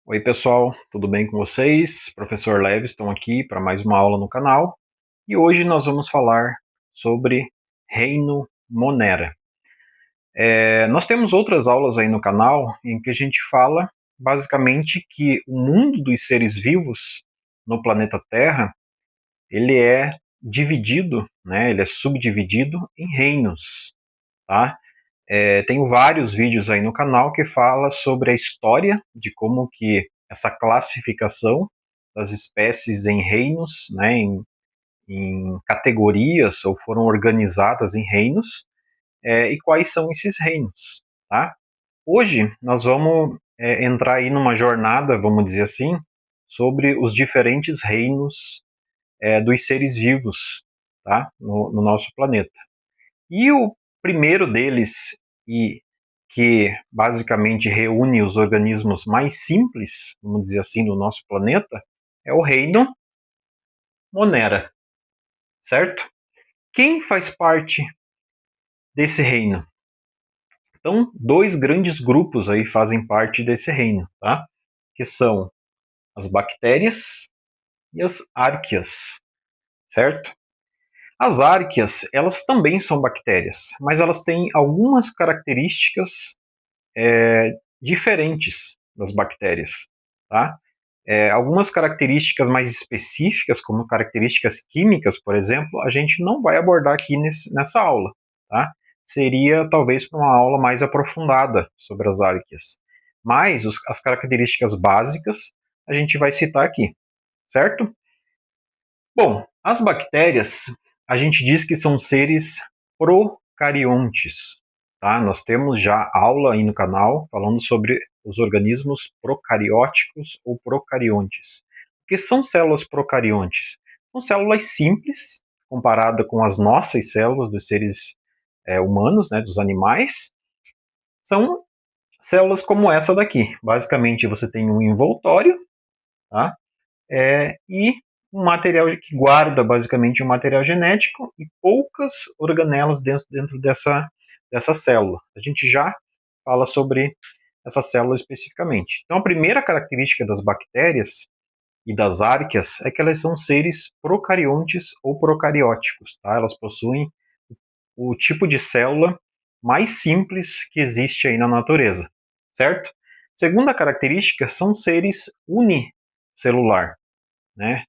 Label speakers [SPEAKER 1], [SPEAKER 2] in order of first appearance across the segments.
[SPEAKER 1] Oi pessoal, tudo bem com vocês? Professor Leviston aqui para mais uma aula no canal e hoje nós vamos falar sobre Reino Monera. Nós temos outras aulas aí no canal em que a gente fala basicamente que o mundo dos seres vivos no planeta Terra ele é dividido, né? Ele é subdividido em reinos, tá? Tenho vários vídeos aí no canal que fala sobre a história de como que essa classificação das espécies em reinos, né, em categorias, ou foram organizadas em reinos, e quais são esses reinos, tá? Hoje nós vamos entrar aí numa jornada, vamos dizer assim, sobre os diferentes reinos dos seres vivos, tá? No nosso planeta. E o primeiro deles, e que basicamente reúne os organismos mais simples, vamos dizer assim, do nosso planeta, é o reino Monera, certo? Quem faz parte desse reino? Então, dois grandes grupos aí fazem parte desse reino, tá? Que são as bactérias e as árqueas, certo? As árqueas, elas também são bactérias, mas elas têm algumas características diferentes das bactérias, tá? Algumas características mais específicas, como características químicas, por exemplo, a gente não vai abordar aqui nessa aula, tá? Seria talvez para uma aula mais aprofundada sobre as árqueas. Mas as características básicas a gente vai citar aqui, certo? Bom, as bactérias, a gente diz que são seres procariontes, tá? Nós temos já aula aí no canal falando sobre os organismos procarióticos ou procariontes. O que são células procariontes? São células simples, comparada com as nossas células dos seres humanos, né, dos animais. São células como essa daqui. Basicamente, você tem um envoltório, tá? E um material que guarda basicamente um material genético e poucas organelas dentro dessa célula. A gente já fala sobre essa célula especificamente. Então, a primeira característica das bactérias e das árqueas é que elas são seres procariontes ou procarióticos. Tá? Elas possuem o tipo de célula mais simples que existe aí na natureza, certo? Segunda característica são seres unicelular, né?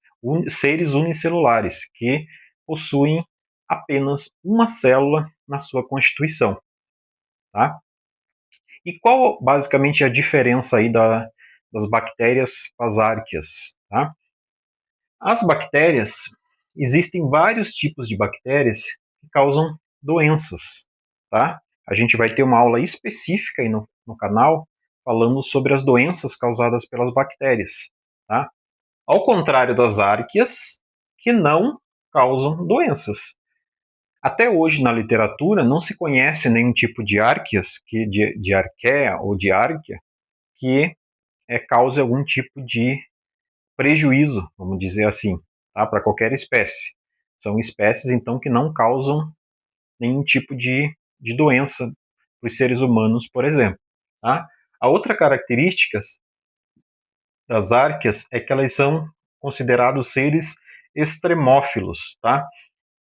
[SPEAKER 1] Seres unicelulares, que possuem apenas uma célula na sua constituição. Tá? E qual basicamente a diferença aí das bactérias para as árqueas? Tá? As bactérias, existem vários tipos de bactérias que causam doenças. Tá? A gente vai ter uma aula específica aí no canal falando sobre as doenças causadas pelas bactérias. Tá? Ao contrário das árqueas, que não causam doenças. Até hoje, na literatura, não se conhece nenhum tipo de árqueas, de arqueia ou de árquea, que cause algum tipo de prejuízo, vamos dizer assim, tá? Para qualquer espécie. São espécies, então, que não causam nenhum tipo de doença para os seres humanos, por exemplo. Tá? A outra característica das árqueas é que elas são considerados seres extremófilos, tá?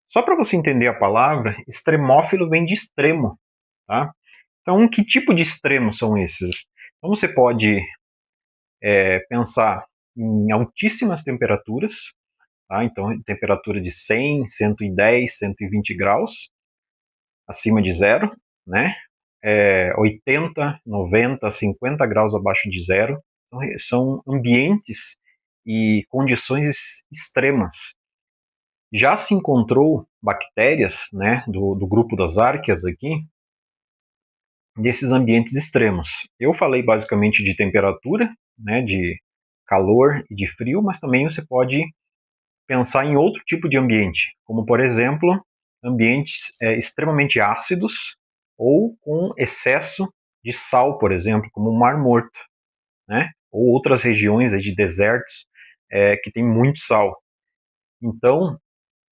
[SPEAKER 1] Só para você entender a palavra, extremófilo vem de extremo, tá? Então, que tipo de extremos são esses? Então, você pode pensar em altíssimas temperaturas, tá? Então, temperatura de 100, 110, 120 graus, acima de zero, né? 80, 90, 50 graus abaixo de zero. Então, são ambientes e condições extremas. Já se encontrou bactérias, né, do grupo das árqueas aqui, desses ambientes extremos. Eu falei basicamente de temperatura, né, de calor e de frio, mas também você pode pensar em outro tipo de ambiente, como por exemplo, ambientes extremamente ácidos ou com excesso de sal, por exemplo, como o Mar Morto, né, ou outras regiões de desertos que tem muito sal. Então,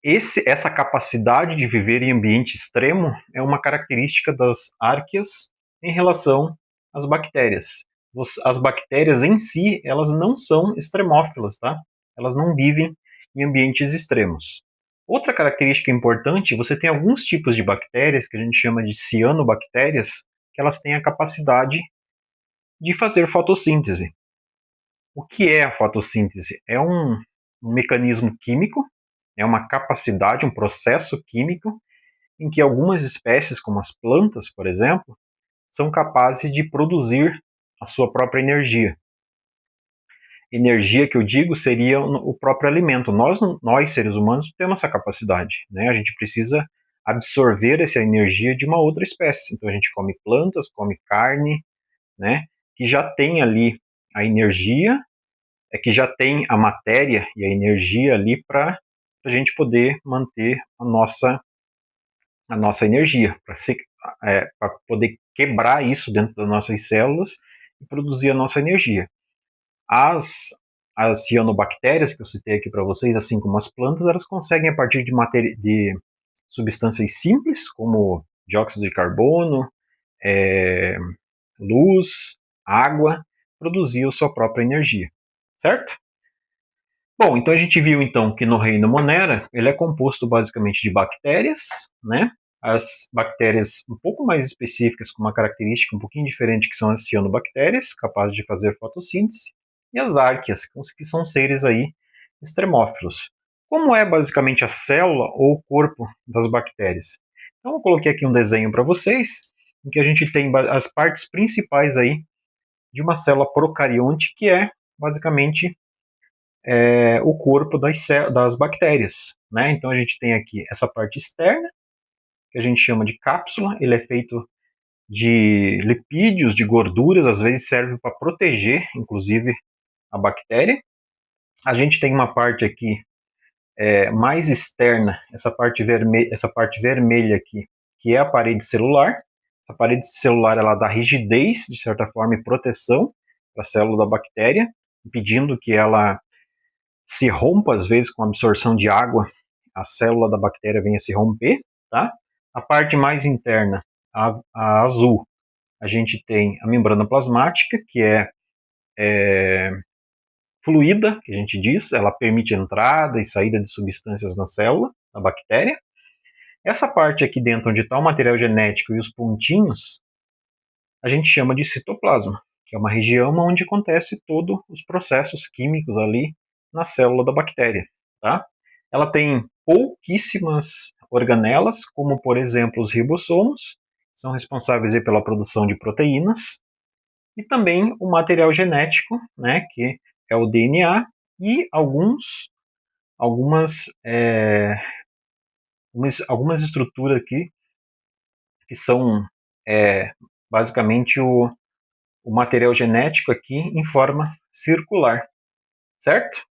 [SPEAKER 1] essa capacidade de viver em ambiente extremo é uma característica das árqueas em relação às bactérias. as bactérias em si, elas não são extremófilas, tá? Elas não vivem em ambientes extremos. Outra característica importante, você tem alguns tipos de bactérias, que a gente chama de cianobactérias, que elas têm a capacidade de fazer fotossíntese. O que é a fotossíntese? É um mecanismo químico, é uma capacidade, um processo químico, em que algumas espécies, como as plantas, por exemplo, são capazes de produzir a sua própria energia. Energia que eu digo seria o próprio alimento. Nós seres humanos, temos essa capacidade, né? A gente precisa absorver essa energia de uma outra espécie. Então a gente come plantas, come carne, né? Que já tem ali a energia, que já tem a matéria e a energia ali para a gente poder manter a nossa energia, para poder quebrar isso dentro das nossas células e produzir a nossa energia. As, as cianobactérias que eu citei aqui para vocês, assim como as plantas, elas conseguem, a partir de substâncias simples, como dióxido de carbono, luz, água, produzir a sua própria energia, certo? Bom, então a gente viu então que no reino Monera ele é composto basicamente de bactérias, né? As bactérias um pouco mais específicas, com uma característica um pouquinho diferente, que são as cianobactérias, capazes de fazer fotossíntese, e as árqueas, que são seres aí extremófilos. Como é basicamente a célula ou o corpo das bactérias? Então eu coloquei aqui um desenho para vocês, em que a gente tem as partes principais aí de uma célula procarionte, que é basicamente o corpo das bactérias, né? Então a gente tem aqui essa parte externa, que a gente chama de cápsula, ele é feito de lipídios, de gorduras, às vezes serve para proteger, inclusive, a bactéria. A gente tem uma parte aqui mais externa, essa parte vermelha aqui, que é a parede celular. A parede celular ela dá rigidez, de certa forma, e proteção para a célula da bactéria, impedindo que ela se rompa, às vezes, com a absorção de água, a célula da bactéria venha a se romper, tá? A parte mais interna, a azul, a gente tem a membrana plasmática, que é fluida, que a gente diz, ela permite entrada e saída de substâncias na célula, da bactéria. Essa parte aqui dentro, onde está o material genético e os pontinhos, a gente chama de citoplasma, que é uma região onde acontece todos os processos químicos ali na célula da bactéria, tá? Ela tem pouquíssimas organelas, como por exemplo os ribossomos, que são responsáveis pela produção de proteínas, e também o material genético, né, que é o DNA, e algumas, algumas estruturas aqui que são basicamente o material genético aqui em forma circular, certo?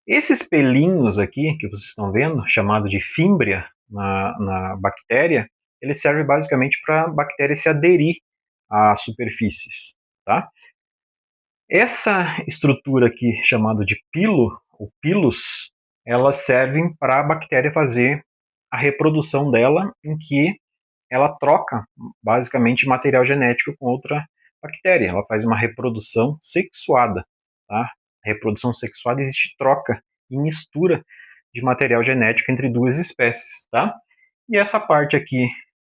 [SPEAKER 1] Esses pelinhos aqui que vocês estão vendo, chamado de fímbria na bactéria, ele serve basicamente para a bactéria se aderir às superfícies, tá? Essa estrutura aqui, chamada de pilo, o pilus, elas servem para a bactéria fazer a reprodução dela, em que ela troca basicamente material genético com outra bactéria. Ela faz uma reprodução sexuada, tá? A reprodução sexuada existe troca e mistura de material genético entre duas espécies, tá? E essa parte aqui,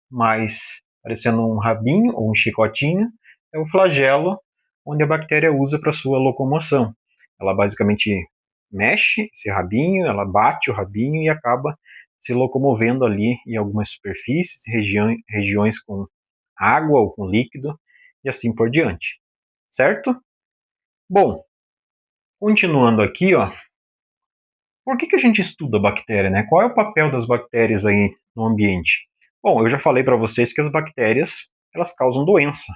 [SPEAKER 1] mais parecendo um rabinho ou um chicotinho, é o flagelo, onde a bactéria usa para sua locomoção. Ela basicamente mexe esse rabinho, ela bate o rabinho e acaba se locomovendo ali em algumas superfícies, regiões com água ou com líquido, e assim por diante. Certo? Bom, continuando aqui, ó, por que a gente estuda bactéria, né? Qual é o papel das bactérias aí no ambiente? Bom, eu já falei para vocês que as bactérias, elas causam doença.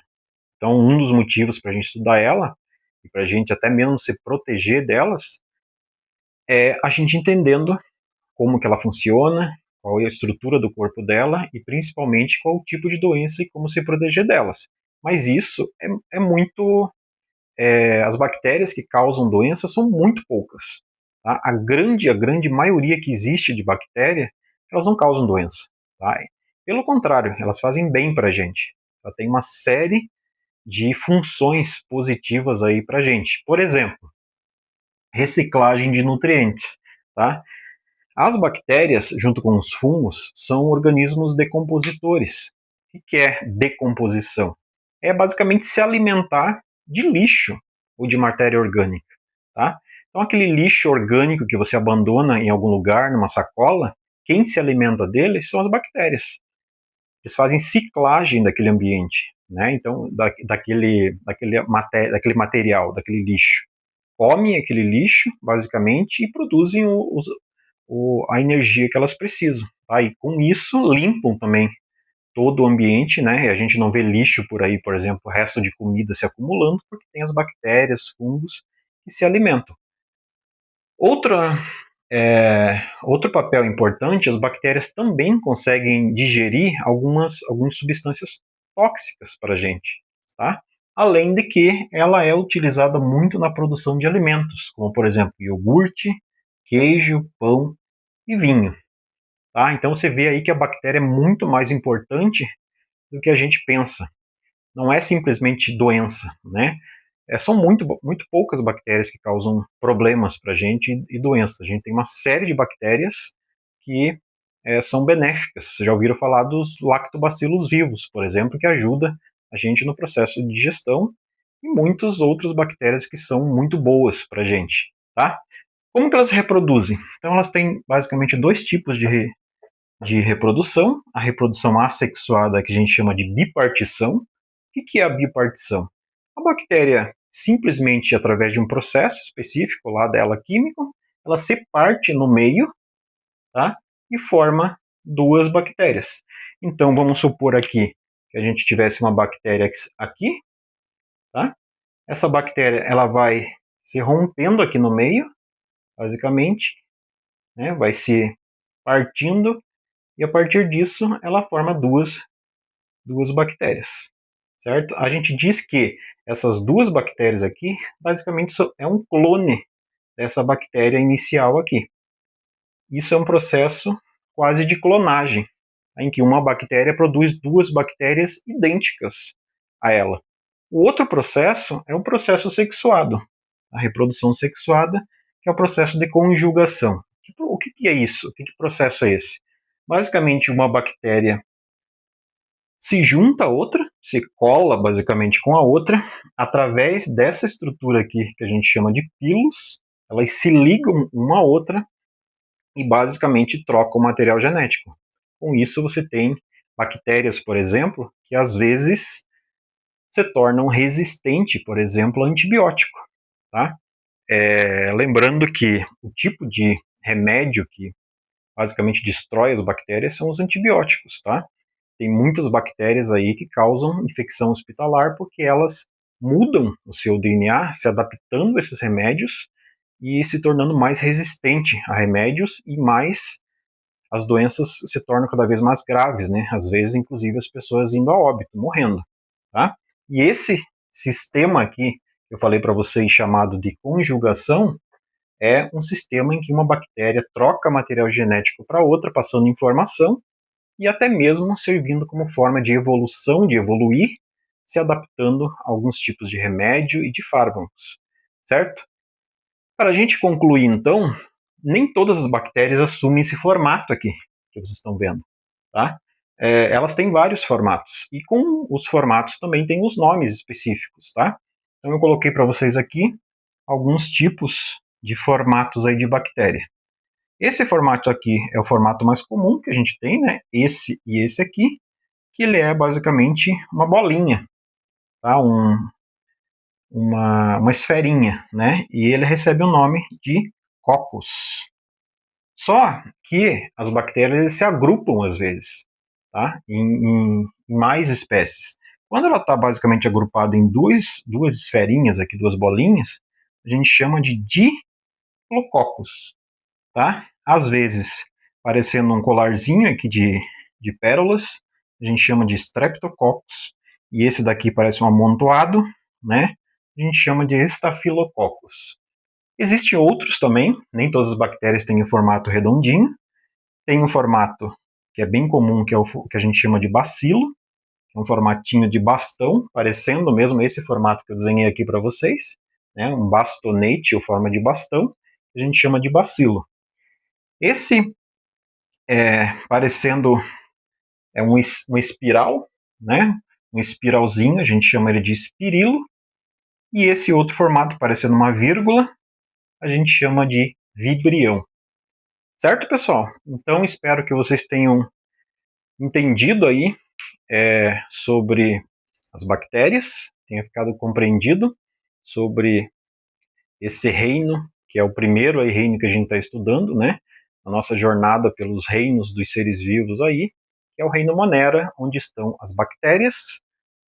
[SPEAKER 1] Então, um dos motivos para a gente estudar ela, e para a gente até mesmo se proteger delas, é a gente entendendo como que ela funciona, qual é a estrutura do corpo dela e principalmente qual o tipo de doença e como se proteger delas. Mas isso é muito. As bactérias que causam doença são muito poucas. Tá? A grande maioria que existe de bactéria, elas não causam doença. Tá? Pelo contrário, elas fazem bem para a gente. Ela tem uma série de funções positivas aí para a gente. Por exemplo, reciclagem de nutrientes, tá? As bactérias, junto com os fungos, são organismos decompositores. O que é decomposição? É basicamente se alimentar de lixo ou de matéria orgânica, tá? Então, aquele lixo orgânico que você abandona em algum lugar, numa sacola, quem se alimenta dele são as bactérias. Eles fazem ciclagem daquele ambiente, né? Então, daquele material, daquele lixo. Comem aquele lixo, basicamente, e produzem a energia que elas precisam. Tá? E com isso, limpam também todo o ambiente, né? E a gente não vê lixo por aí, por exemplo, resto de comida se acumulando, porque tem as bactérias, fungos que se alimentam. Outro papel importante, as bactérias também conseguem digerir algumas substâncias tóxicas para a gente, tá? Além de que ela é utilizada muito na produção de alimentos, como por exemplo iogurte, queijo, pão e vinho, tá? Então você vê aí que a bactéria é muito mais importante do que a gente pensa. Não é simplesmente doença, né? São muito poucas bactérias que causam problemas para a gente e doenças. A gente tem uma série de bactérias que são benéficas. Vocês já ouviram falar dos lactobacilos vivos, por exemplo, que ajuda a gente no processo de digestão, e muitas outras bactérias que são muito boas para a gente, tá? Como que elas reproduzem? Então elas têm basicamente dois tipos de reprodução. A reprodução assexuada, que a gente chama de bipartição. O que é a bipartição? A bactéria, simplesmente através de um processo específico lá dela químico, ela se parte no meio, tá? E forma duas bactérias. Então vamos supor aqui que a gente tivesse uma bactéria aqui, tá? Essa bactéria ela vai se rompendo aqui no meio, basicamente, né? Vai se partindo, e a partir disso ela forma duas bactérias, certo? A gente diz que essas duas bactérias aqui, basicamente, é um clone dessa bactéria inicial aqui. Isso é um processo quase de clonagem, em que uma bactéria produz duas bactérias idênticas a ela. O outro processo é o processo sexuado, a reprodução sexuada, que é o processo de conjugação. O que é isso? Que processo é esse? Basicamente, uma bactéria se junta a outra, se cola basicamente com a outra, através dessa estrutura aqui que a gente chama de pilos, elas se ligam uma à outra e basicamente trocam o material genético. Com isso você tem bactérias, por exemplo, que às vezes se tornam resistentes, por exemplo, a antibiótico. Tá? Lembrando que o tipo de remédio que basicamente destrói as bactérias são os antibióticos, tá? Tem muitas bactérias aí que causam infecção hospitalar porque elas mudam o seu DNA, se adaptando a esses remédios e se tornando mais resistente a remédios, e mais as doenças se tornam cada vez mais graves, né? Às vezes, inclusive, as pessoas indo a óbito, morrendo, tá? E esse sistema aqui que eu falei para vocês, chamado de conjugação, é um sistema em que uma bactéria troca material genético para outra, passando informação, e até mesmo servindo como forma de evolução, de evoluir, se adaptando a alguns tipos de remédio e de fármacos, certo? Para a gente concluir, então, nem todas as bactérias assumem esse formato aqui, que vocês estão vendo, tá? Elas têm vários formatos, e com os formatos também tem os nomes específicos, tá? Então eu coloquei para vocês aqui alguns tipos de formatos aí de bactéria. Esse formato aqui é o formato mais comum que a gente tem, né? Esse e esse aqui, que ele é basicamente uma bolinha, tá? Uma esferinha, né? E ele recebe o nome de coccus. Só que as bactérias se agrupam às vezes, tá? Em mais espécies. Quando ela está basicamente agrupada em duas esferinhas aqui, duas bolinhas, a gente chama de diplococcus, tá? Às vezes, parecendo um colarzinho aqui de pérolas, a gente chama de streptococcus, e esse daqui parece um amontoado, né? A gente chama de estafilococcus. Existem outros também, nem todas as bactérias têm o formato redondinho. Tem um formato que é bem comum, que é o que a gente chama de bacilo, um formatinho de bastão, parecendo mesmo esse formato que eu desenhei aqui para vocês, né, um bastonete ou forma de bastão, a gente chama de bacilo. Esse, parecendo um espiral, né, um espiralzinho, a gente chama ele de espirilo, e esse outro formato, parecendo uma vírgula, a gente chama de vibrião. Certo, pessoal? Então, espero que vocês tenham entendido aí sobre as bactérias, tenha ficado compreendido sobre esse reino, que é o primeiro aí, reino que a gente está estudando, né? A nossa jornada pelos reinos dos seres vivos aí, que é o reino Monera, onde estão as bactérias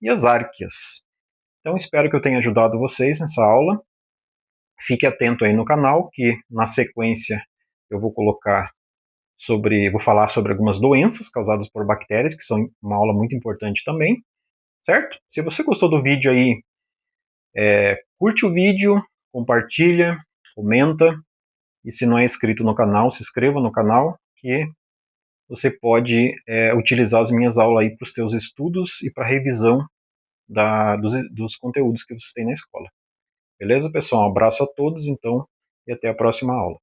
[SPEAKER 1] e as árqueas. Então, espero que eu tenha ajudado vocês nessa aula. Fique atento aí no canal, que na sequência eu vou falar sobre algumas doenças causadas por bactérias, que são uma aula muito importante também, certo? Se você gostou do vídeo aí, curte o vídeo, compartilha, comenta, e se não é inscrito no canal, se inscreva no canal, que você pode utilizar as minhas aulas aí para os seus estudos e para revisão dos conteúdos que você tem na escola. Beleza, pessoal? Um abraço a todos, então, e até a próxima aula.